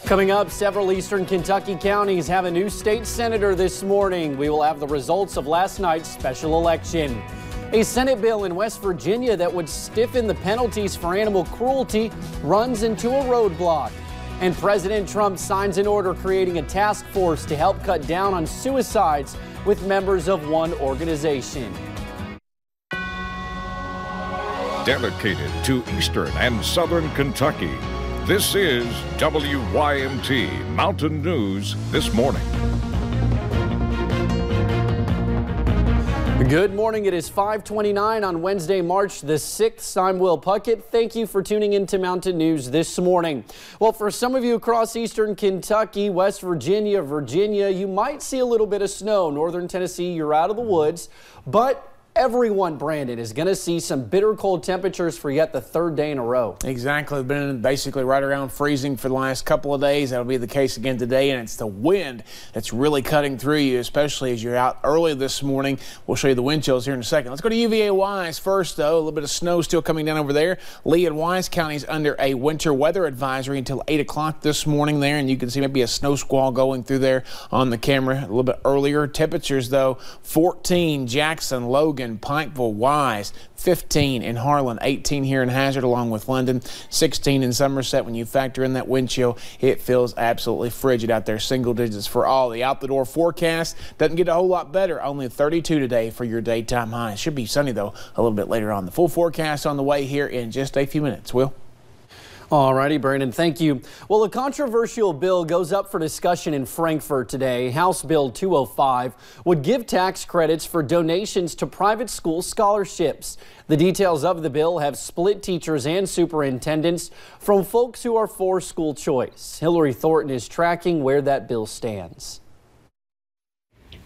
Coming up, several eastern Kentucky counties have a new state senator this morning. We will have the results of last night's special election. A Senate bill in West Virginia that would stiffen the penalties for animal cruelty runs into a roadblock. And President Trump signs an order creating a task force to help cut down on suicides with members of one organization. Dedicated to eastern and southern Kentucky, this is WYMT Mountain News This Morning. Good morning. It is 5:29 on Wednesday, March the 6th. I'm Will Puckett. Thank you for tuning into Mountain News this morning. Well, for some of you across eastern Kentucky, West Virginia, you might see a little bit of snow. Northern Tennessee, you're out of the woods, but everyone, Brandon, is going to see some bitter cold temperatures for yet the third day in a row. Exactly. We've been basically right around freezing for the last couple of days. That'll be the case again today, and it's the wind that's really cutting through you, especially as you're out early this morning. We'll show you the wind chills here in a second. Let's go to UVA Wise first, though. A little bit of snow still coming down over there. Lee and Wise counties under a winter weather advisory until 8 o'clock this morning there, and you can see maybe a snow squall going through there on the camera a little bit earlier. Temperatures, though, 14, Jackson, Logan, Pikeville, Wise, 15 in Harlan, 18 here in Hazard along with London, 16 in Somerset. When you factor in that wind chill, it feels absolutely frigid out there. Single digits for all. The out-the-door forecast doesn't get a whole lot better. Only 32 today for your daytime high. It should be sunny, though, a little bit later on. The full forecast on the way here in just a few minutes. Will? All righty, Brandon, thank you. Well, a controversial bill goes up for discussion in Frankfort today. House Bill 205 would give tax credits for donations to private school scholarships. The details of the bill have split teachers and superintendents from folks who are for school choice. Hillary Thornton is tracking where that bill stands.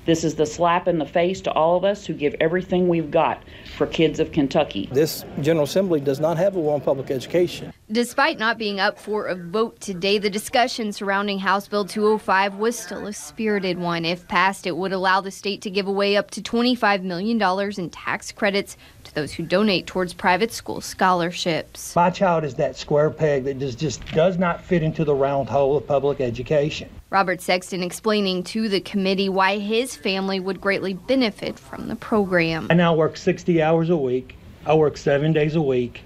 This is the slap in the face to all of us who give everything we've got for kids of Kentucky. This General Assembly does not have a war on public education. Despite not being up for a vote today, the discussion surrounding House Bill 205 was still a spirited one. If passed, it would allow the state to give away up to $25 million in tax credits to those who donate towards private school scholarships. My child is that square peg that just does not fit into the round hole of public education. Robert Sexton explaining to the committee why his family would greatly benefit from the program. I now work 60 hours a week. I work 7 days a week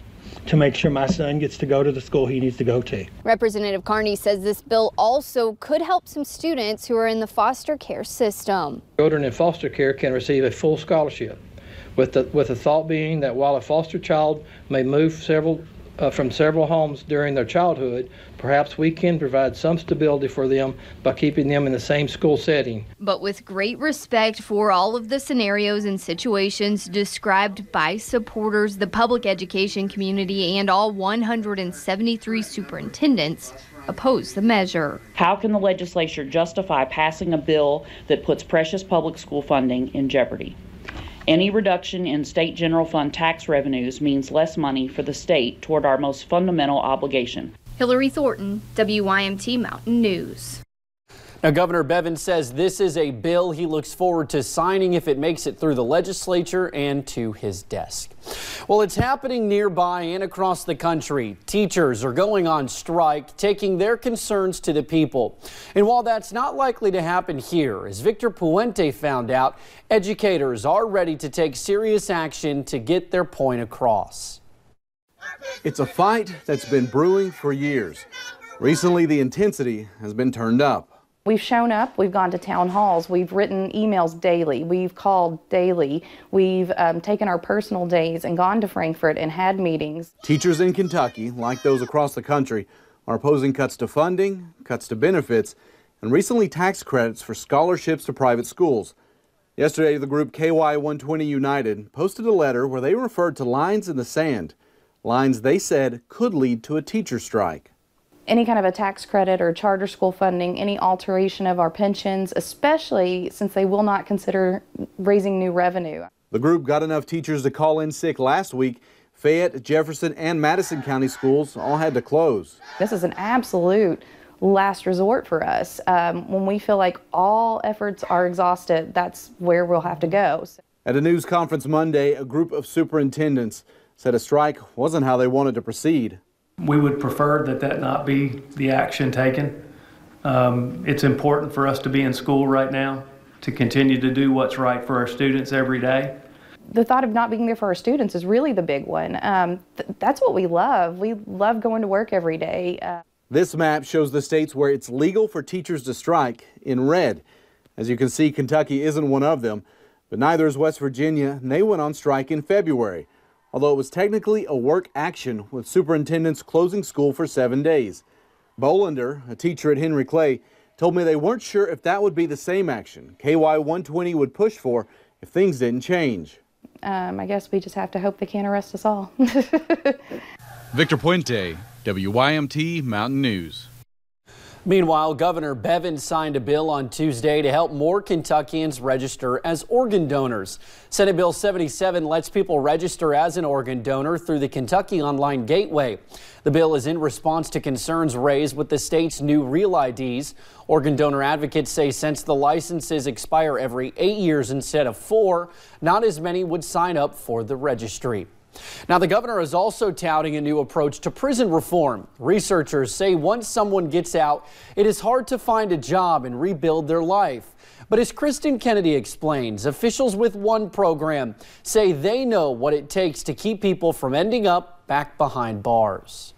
to make sure my son gets to go to the school he needs to go to. Representative Carney says this bill also could help some students who are in the foster care system. Children in foster care can receive a full scholarship, with the thought being that while a foster child may move from several homes during their childhood, perhaps we can provide some stability for them by keeping them in the same school setting. But with great respect for all of the scenarios and situations described by supporters, the public education community, and all 173 superintendents oppose the measure. How can the legislature justify passing a bill that puts precious public school funding in jeopardy? Any reduction in state general fund tax revenues means less money for the state toward our most fundamental obligation. Hillary Thornton, WYMT Mountain News. Now, Governor Bevins says this is a bill he looks forward to signing if it makes it through the legislature and to his desk. Well, it's happening nearby and across the country. Teachers are going on strike, taking their concerns to the people. And while that's not likely to happen here, as Victor Puente found out, educators are ready to take serious action to get their point across. It's a fight that's been brewing for years. Recently, the intensity has been turned up. We've shown up, we've gone to town halls, we've written emails daily, we've called daily, we've taken our personal days and gone to Frankfort and had meetings. Teachers in Kentucky, like those across the country, are opposing cuts to funding, cuts to benefits, and recently tax credits for scholarships to private schools. Yesterday, the group KY120 United posted a letter where they referred to lines in the sand, lines they said could lead to a teacher strike. Any kind of a tax credit or charter school funding, any alteration of our pensions, especially since they will not consider raising new revenue. The group got enough teachers to call in sick last week. Fayette, Jefferson, and Madison County schools all had to close. This is an absolute last resort for us. When we feel like all efforts are exhausted, that's where we'll have to go. At a news conference Monday, a group of superintendents said a strike wasn't how they wanted to proceed. We would prefer that not be the action taken. It's important for us to be in school right now, to continue to do what's right for our students every day. The thought of not being there for our students is really the big one. That's what we love. We love going to work every day. This map shows the states where it's legal for teachers to strike in red. As you can see, Kentucky isn't one of them, but neither is West Virginia, and they went on strike in February, although it was technically a work action with superintendents closing school for 7 days. Bolander, a teacher at Henry Clay, told me they weren't sure if that would be the same action KY 120 would push for if things didn't change. I guess we just have to hope they can't arrest us all. Victor Puente, WYMT Mountain News. Meanwhile, Governor Bevin signed a bill on Tuesday to help more Kentuckians register as organ donors. Senate Bill 77 lets people register as an organ donor through the Kentucky Online Gateway. The bill is in response to concerns raised with the state's new Real IDs. Organ donor advocates say since the licenses expire every 8 years instead of 4, not as many would sign up for the registry. Now, the governor is also touting a new approach to prison reform. Researchers say once someone gets out, it is hard to find a job and rebuild their life. But as Kristen Kennedy explains, officials with one program say they know what it takes to keep people from ending up back behind bars.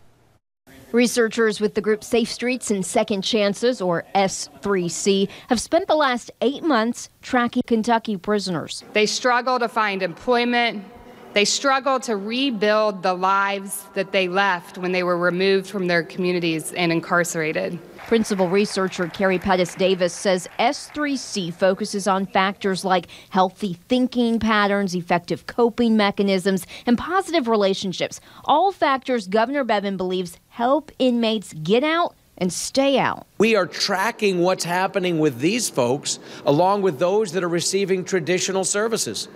Researchers with the group Safe Streets and Second Chances, or S3C, have spent the last 8 months tracking Kentucky prisoners. They struggle to find employment. They struggle to rebuild the lives that they left when they were removed from their communities and incarcerated. Principal researcher Carrie Pettis Davis says S3C focuses on factors like healthy thinking patterns, effective coping mechanisms, and positive relationships. All factors Governor Bevin believes help inmates get out and stay out. We are tracking what's happening with these folks along with those that are receiving traditional services.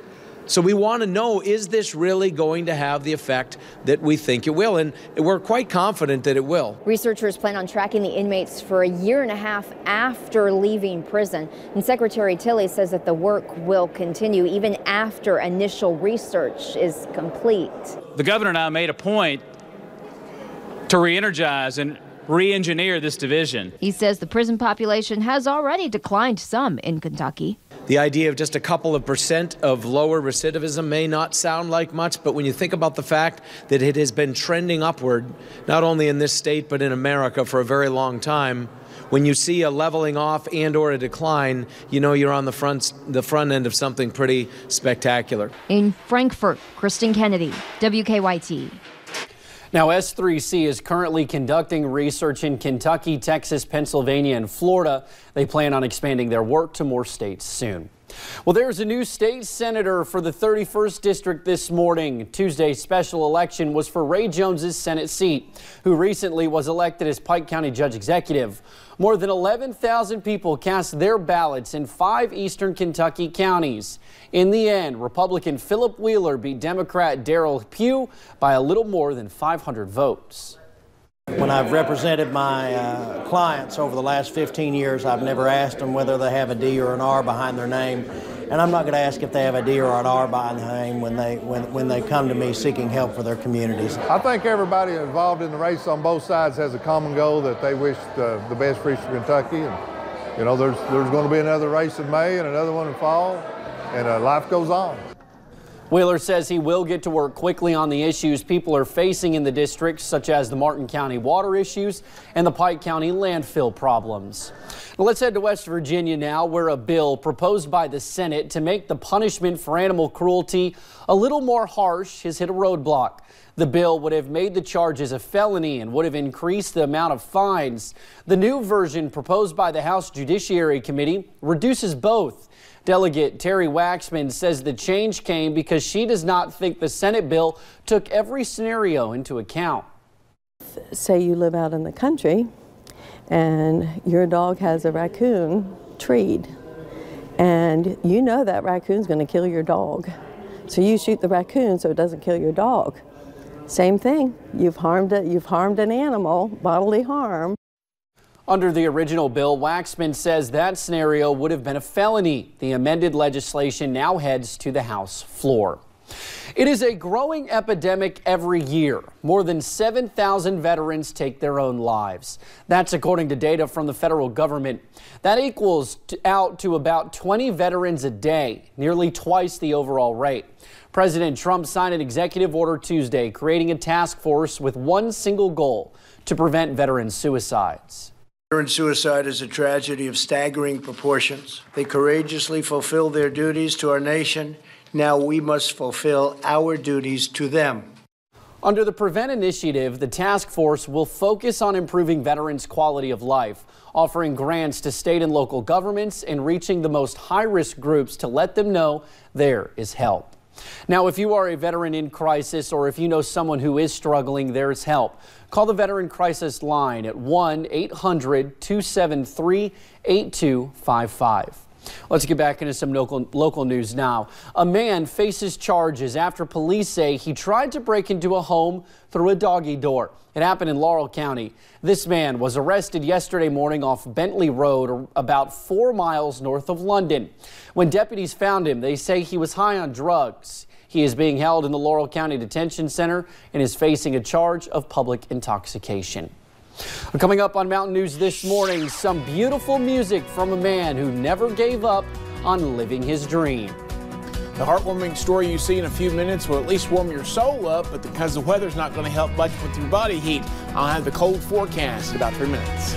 So we want to know, is this really going to have the effect that we think it will? And we're quite confident that it will. Researchers plan on tracking the inmates for a year and a half after leaving prison. And Secretary Tilley says that the work will continue even after initial research is complete. The governor and I made a point to re-energize and re-engineer this division. He says the prison population has already declined some in Kentucky. The idea of just a couple of % of lower recidivism may not sound like much, but when you think about the fact that it has been trending upward, not only in this state but in America for a very long time, when you see a leveling off and or a decline, you know you're on the front end of something pretty spectacular. In Frankfort, Kristen Kennedy, WKYT. Now, S3C is currently conducting research in Kentucky, Texas, Pennsylvania, and Florida. They plan on expanding their work to more states soon. Well, there's a new state senator for the 31st District this morning. Tuesday's special election was for Ray Jones's Senate seat, who recently was elected as Pike County Judge Executive. More than 11,000 people cast their ballots in 5 eastern Kentucky counties. In the end, Republican Philip Wheeler beat Democrat Darrell Pugh by a little more than 500 votes. When I've represented my clients over the last 15 years, I've never asked them whether they have a D or an R behind their name. And I'm not going to ask if they have a D or an R behind their name when they come to me seeking help for their communities. I think everybody involved in the race on both sides has a common goal that they wish the best for Eastern Kentucky. And, you know, there's going to be another race in May and another one in fall, and life goes on. Wheeler says he will get to work quickly on the issues people are facing in the district, such as the Martin County water issues and the Pike County landfill problems. Now let's head to West Virginia now, where a bill proposed by the Senate to make the punishment for animal cruelty a little more harsh has hit a roadblock. The bill would have made the charges a felony and would have increased the amount of fines. The new version proposed by the House Judiciary Committee reduces both. Delegate Terry Waxman says the change came because she does not think the Senate bill took every scenario into account. Say you live out in the country and your dog has a raccoon treed, and you know that raccoon's going to kill your dog. So you shoot the raccoon so it doesn't kill your dog. Same thing. You've harmed an animal, bodily harm. Under the original bill, Waxman says that scenario would have been a felony. The amended legislation now heads to the House floor. It is a growing epidemic every year. More than 7,000 veterans take their own lives. That's according to data from the federal government. That equals out to about 20 veterans a day, nearly twice the overall rate. President Trump signed an executive order Tuesday creating a task force with one single goal: to prevent veteran suicides. Veteran suicide is a tragedy of staggering proportions. They courageously fulfill their duties to our nation. Now we must fulfill our duties to them. Under the Prevent Initiative, the task force will focus on improving veterans' quality of life, offering grants to state and local governments, and reaching the most high-risk groups to let them know there is help. Now, if you are a veteran in crisis or if you know someone who is struggling, there's help. Call the Veteran Crisis Line at 1-800-273-8255. Let's get back into some local news now. A man faces charges after police say he tried to break into a home through a doggy door. It happened in Laurel County. This man was arrested yesterday morning off Bentley Road, about 4 miles north of London. When deputies found him, they say he was high on drugs. He is being held in the Laurel County Detention Center and is facing a charge of public intoxication. Coming up on Mountain News this morning, some beautiful music from a man who never gave up on living his dream. The heartwarming story you see in a few minutes will at least warm your soul up, but because the weather's not going to help much with your body heat, I'll have the cold forecast in about 3 minutes.